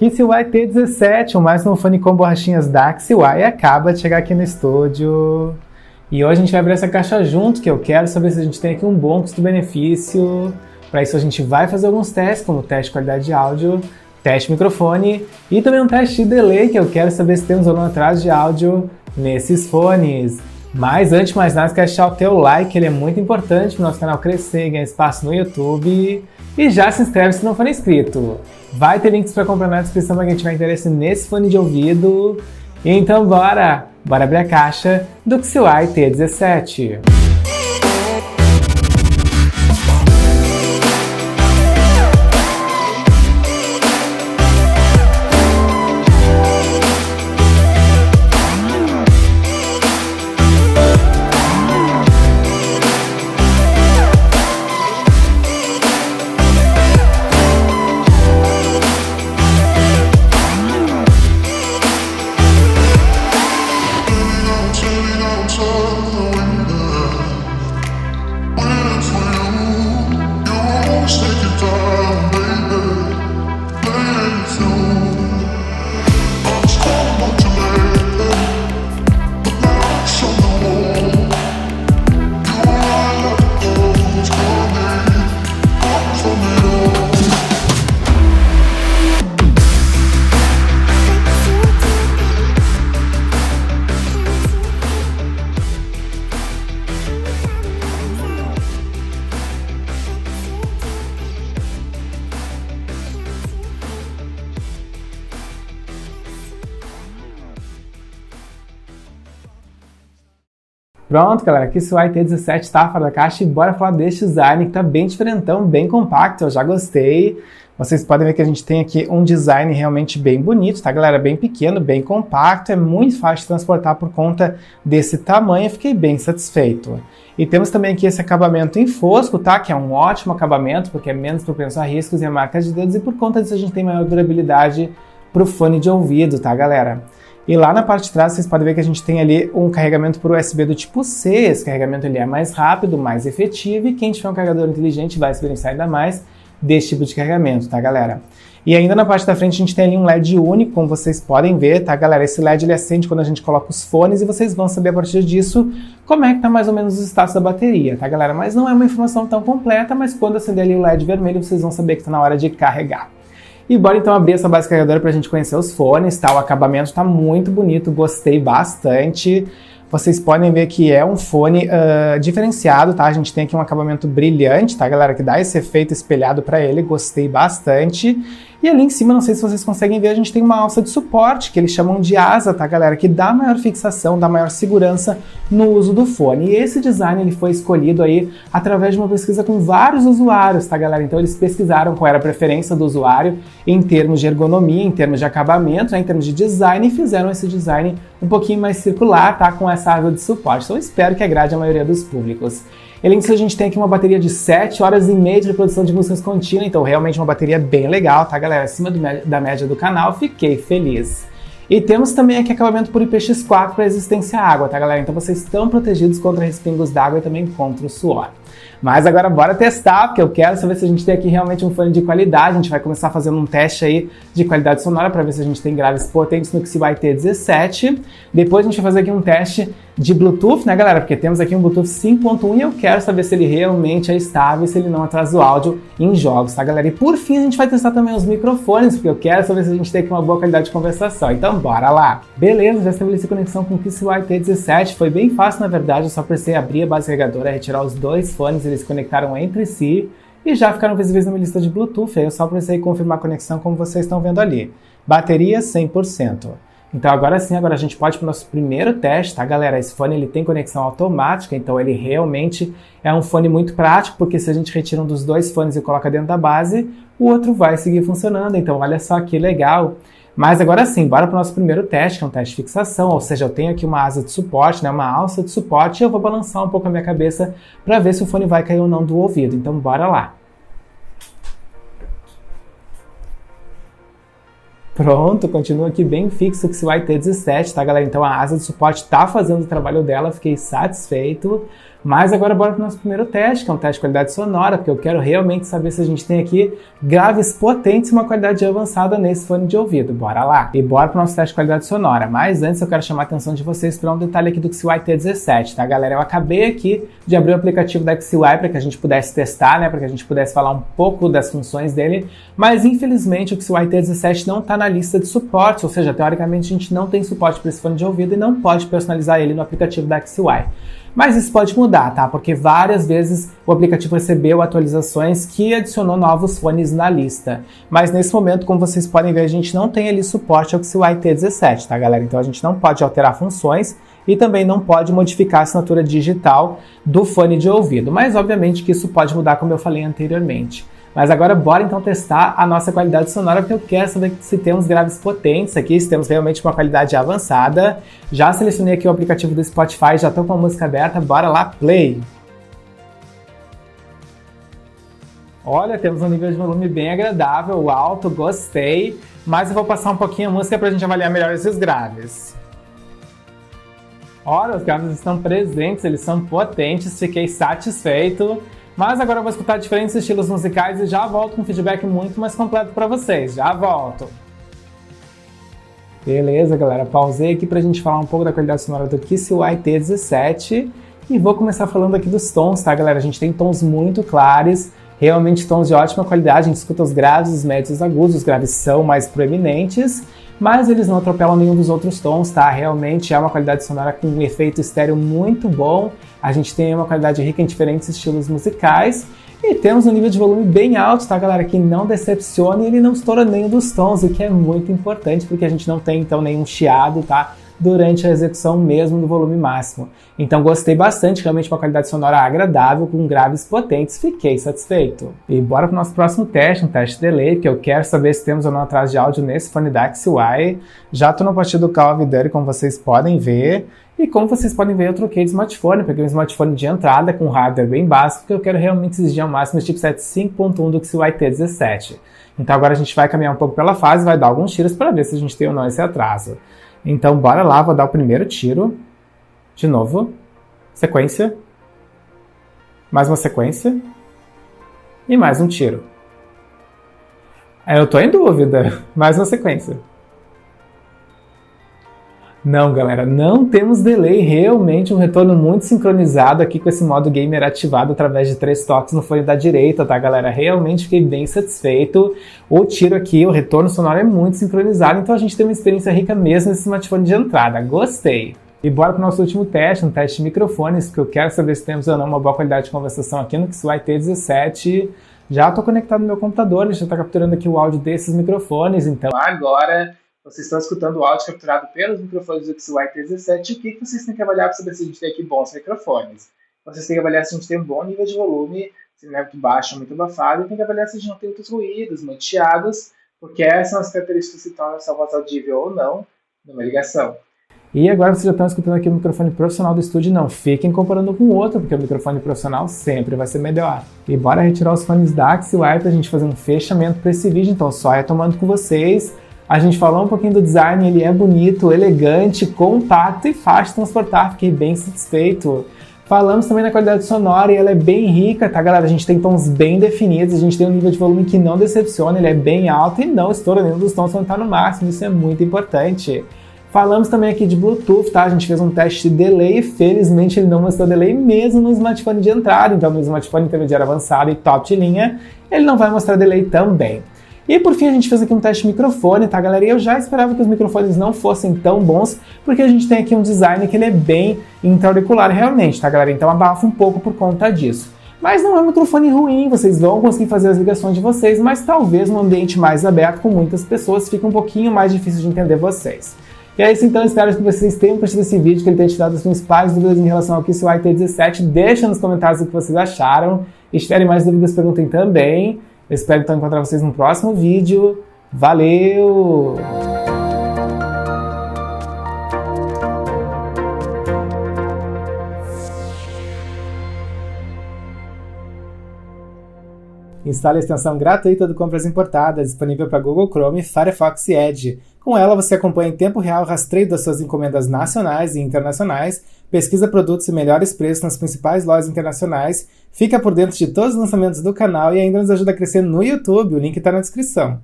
KissY T17, o mais novo fone com borrachinhas da KissY, acaba de chegar aqui no estúdio. E hoje a gente vai abrir essa caixa junto, que eu quero saber se a gente tem aqui um bom custo-benefício. Para isso a gente vai fazer alguns testes, como teste de qualidade de áudio, teste de microfone e também um teste de delay, que eu quero saber se temos ou não atraso de áudio nesses fones. Mas antes de mais nada, quero deixar o teu like, ele é muito importante para o nosso canal crescer e ganhar espaço no YouTube. E já se inscreve se não for inscrito. Vai ter links para comprar na descrição para quem tiver interesse nesse fone de ouvido. Então bora abrir a caixa do KissY T17. Pronto, galera, aqui o KissY T17 está fora da caixa e bora falar deste design que tá bem diferentão, bem compacto, eu já gostei. Vocês podem ver que a gente tem aqui um design realmente bem bonito, tá, galera? Bem pequeno, bem compacto, é muito fácil de transportar por conta desse tamanho, eu fiquei bem satisfeito. E temos também aqui esse acabamento em fosco, tá? Que é um ótimo acabamento, porque é menos propenso a riscos e a marca de dedos, e por conta disso a gente tem maior durabilidade pro fone de ouvido, tá, galera? E lá na parte de trás vocês podem ver que a gente tem ali um carregamento por USB do tipo C. Esse carregamento ele é mais rápido, mais efetivo, e quem tiver um carregador inteligente vai se beneficiar ainda mais desse tipo de carregamento, tá, galera? E ainda na parte da frente a gente tem ali um LED único, como vocês podem ver, tá, galera? Esse LED ele acende quando a gente coloca os fones e vocês vão saber a partir disso como é que tá mais ou menos o status da bateria, tá, galera? Mas não é uma informação tão completa, mas quando acender ali o LED vermelho vocês vão saber que tá na hora de carregar. E bora então abrir essa base carregadora para a gente conhecer os fones, tá? O acabamento está muito bonito, gostei bastante. Vocês podem ver que é um fone diferenciado, tá? A gente tem aqui um acabamento brilhante, tá, galera? Que dá esse efeito espelhado para ele, gostei bastante. E ali em cima, não sei se vocês conseguem ver, a gente tem uma alça de suporte, que eles chamam de asa, tá, galera? Que dá maior fixação, dá maior segurança no uso do fone. E esse design, ele foi escolhido aí através de uma pesquisa com vários usuários, tá, galera? Então eles pesquisaram qual era a preferência do usuário em termos de ergonomia, em termos de acabamento, né, em termos de design, e fizeram esse design um pouquinho mais circular, tá? Com essa asa de suporte. Então eu espero que agrade a maioria dos públicos. Além disso, a gente tem aqui uma bateria de 7 horas e meia de reprodução de músicas contínua, então realmente uma bateria bem legal, tá, galera? Acima da média do canal, fiquei feliz. E temos também aqui acabamento por IPX4 para resistência à água, tá, galera? Então vocês estão protegidos contra respingos d'água e também contra o suor. Mas agora bora testar, porque eu quero saber se a gente tem aqui realmente um fone de qualidade. A gente vai começar fazendo um teste aí de qualidade sonora para ver se a gente tem graves potentes no KissY T17. Depois a gente vai fazer aqui um teste de Bluetooth, né, galera? Porque temos aqui um Bluetooth 5.1 e eu quero saber se ele realmente é estável e se ele não atrasa o áudio em jogos, tá, galera? E por fim a gente vai testar também os microfones, porque eu quero saber se a gente tem aqui uma boa qualidade de conversação. Então bora lá! Beleza, já estabeleci conexão com o KissY T17. Foi bem fácil, na verdade, eu só precisei abrir a base carregadora, retirar os dois fones, eles se conectaram entre si e já ficaram visíveis na minha lista de Bluetooth. Aí eu só precisei confirmar a conexão, como vocês estão vendo ali. Bateria 100%. Então agora sim, agora a gente pode ir para o nosso primeiro teste, tá, galera? Esse fone ele tem conexão automática, então ele realmente é um fone muito prático, porque se a gente retira um dos dois fones e coloca dentro da base, o outro vai seguir funcionando. Então olha só que legal. Mas agora sim, bora para o nosso primeiro teste, que é um teste de fixação, ou seja, eu tenho aqui uma asa de suporte, né, uma alça de suporte, e eu vou balançar um pouco a minha cabeça para ver se o fone vai cair ou não do ouvido. Então bora lá. Pronto, continua aqui bem fixo que se vai ter 17, tá, galera? Então a asa de suporte tá fazendo o trabalho dela, fiquei satisfeito. Mas agora bora para o nosso primeiro teste, que é um teste de qualidade sonora, porque eu quero realmente saber se a gente tem aqui graves potentes e uma qualidade avançada nesse fone de ouvido. Bora lá! E bora para o nosso teste de qualidade sonora. Mas antes eu quero chamar a atenção de vocês para um detalhe aqui do XY T17, tá, galera? Eu acabei aqui de abrir o aplicativo da XY para que a gente pudesse testar, né, para que a gente pudesse falar um pouco das funções dele, mas infelizmente o XY T17 não está na lista de suporte, ou seja, teoricamente a gente não tem suporte para esse fone de ouvido e não pode personalizar ele no aplicativo da XY. Mas isso pode mudar, tá? Porque várias vezes o aplicativo recebeu atualizações que adicionou novos fones na lista. Mas nesse momento, como vocês podem ver, a gente não tem ali suporte ao XY T17, tá, galera? Então a gente não pode alterar funções e também não pode modificar a assinatura digital do fone de ouvido. Mas obviamente que isso pode mudar, como eu falei anteriormente. Mas agora bora então testar a nossa qualidade sonora, porque eu quero saber se temos graves potentes aqui, se temos realmente uma qualidade avançada. Já selecionei aqui o aplicativo do Spotify, já estou com a música aberta, bora lá, play! Olha, temos um nível de volume bem agradável, alto, gostei, mas eu vou passar um pouquinho a música para a gente avaliar melhor esses graves. Olha, os graves estão presentes, eles são potentes, fiquei satisfeito. Mas agora eu vou escutar diferentes estilos musicais e já volto com um feedback muito mais completo para vocês. Já volto! Beleza, galera. Pausei aqui para a gente falar um pouco da qualidade sonora do XY T17 e vou começar falando aqui dos tons, tá, galera? A gente tem tons muito claros, realmente tons de ótima qualidade. A gente escuta os graves, os médios e os agudos. Os graves são mais proeminentes, mas eles não atropelam nenhum dos outros tons, tá? Realmente é uma qualidade sonora com um efeito estéreo muito bom. A gente tem uma qualidade rica em diferentes estilos musicais e temos um nível de volume bem alto, tá, galera? Que não decepciona e ele não estoura nenhum dos tons, o que é muito importante porque a gente não tem, então, nenhum chiado, tá? Durante a execução mesmo do volume máximo. Então gostei bastante, realmente uma qualidade sonora agradável, com graves potentes, fiquei satisfeito. E bora para o nosso próximo teste, um teste de delay, que eu quero saber se temos ou não atraso de áudio nesse fone da XY. Já estou no post do Call of Duty, como vocês podem ver. E como vocês podem ver, eu troquei de smartphone, peguei um smartphone de entrada com hardware bem básico, porque eu quero realmente exigir ao máximo o chipset 5.1 do XY T17. Então agora a gente vai caminhar um pouco pela fase, vai dar alguns tiros para ver se a gente tem ou não esse atraso. Então bora lá, vou dar o primeiro tiro. De novo. Sequência. Mais uma sequência. E mais um tiro. Eu tô em dúvida. Mais uma sequência. Não, galera, não temos delay, realmente um retorno muito sincronizado aqui com esse modo gamer ativado através de 3 toques no fone da direita, tá, galera? Realmente fiquei bem satisfeito. O tiro aqui, o retorno sonoro é muito sincronizado, então a gente tem uma experiência rica mesmo nesse smartphone de entrada. Gostei! E bora para o nosso último teste, um teste de microfones, que eu quero saber se temos ou não uma boa qualidade de conversação aqui no XY T17. Já estou conectado no meu computador, ele já está capturando aqui o áudio desses microfones, então agora vocês estão escutando o áudio capturado pelos microfones do XY T17. O que vocês têm que avaliar para saber se a gente tem aqui bons microfones? Vocês têm que avaliar se a gente tem um bom nível de volume, se não é muito baixo ou muito abafado, e tem que avaliar se a gente não tem muitos ruídos, muitos chiados, porque essas são as características que tornam essa voz audível ou não numa ligação. E agora vocês já estão escutando aqui o microfone profissional do estúdio, não fiquem comparando com o outro, porque o microfone profissional sempre vai ser melhor. E bora retirar os fones da XY para a gente fazer um fechamento para esse vídeo, então só retomando com vocês. A gente falou um pouquinho do design, ele é bonito, elegante, compacto e fácil de transportar, fiquei bem satisfeito. Falamos também na qualidade sonora e ela é bem rica, tá, galera? A gente tem tons bem definidos, a gente tem um nível de volume que não decepciona, ele é bem alto e não estoura nenhum dos tons quando tá no máximo, isso é muito importante. Falamos também aqui de Bluetooth, tá? A gente fez um teste de delay e felizmente ele não mostrou delay mesmo no smartphone de entrada, então no smartphone intermediário avançado e top de linha, ele não vai mostrar delay também. E por fim a gente fez aqui um teste de microfone, tá, galera? E eu já esperava que os microfones não fossem tão bons, porque a gente tem aqui um design que ele é bem intra-auricular realmente, tá, galera? Então abafa um pouco por conta disso. Mas não é um microfone ruim, vocês vão conseguir fazer as ligações de vocês, mas talvez num ambiente mais aberto com muitas pessoas fique um pouquinho mais difícil de entender vocês. E é isso então, espero que vocês tenham curtido esse vídeo, que ele tenha te dado as principais dúvidas em relação ao XY T17. Deixa nos comentários o que vocês acharam. E se tiverem mais dúvidas, perguntem também. Eu espero então encontrar vocês no próximo vídeo. Valeu! Instale a extensão gratuita do Compras Importadas, disponível para Google Chrome, Firefox e Edge. Com ela, você acompanha em tempo real o rastreio das suas encomendas nacionais e internacionais, pesquisa produtos e melhores preços nas principais lojas internacionais, fica por dentro de todos os lançamentos do canal e ainda nos ajuda a crescer no YouTube. O link está na descrição.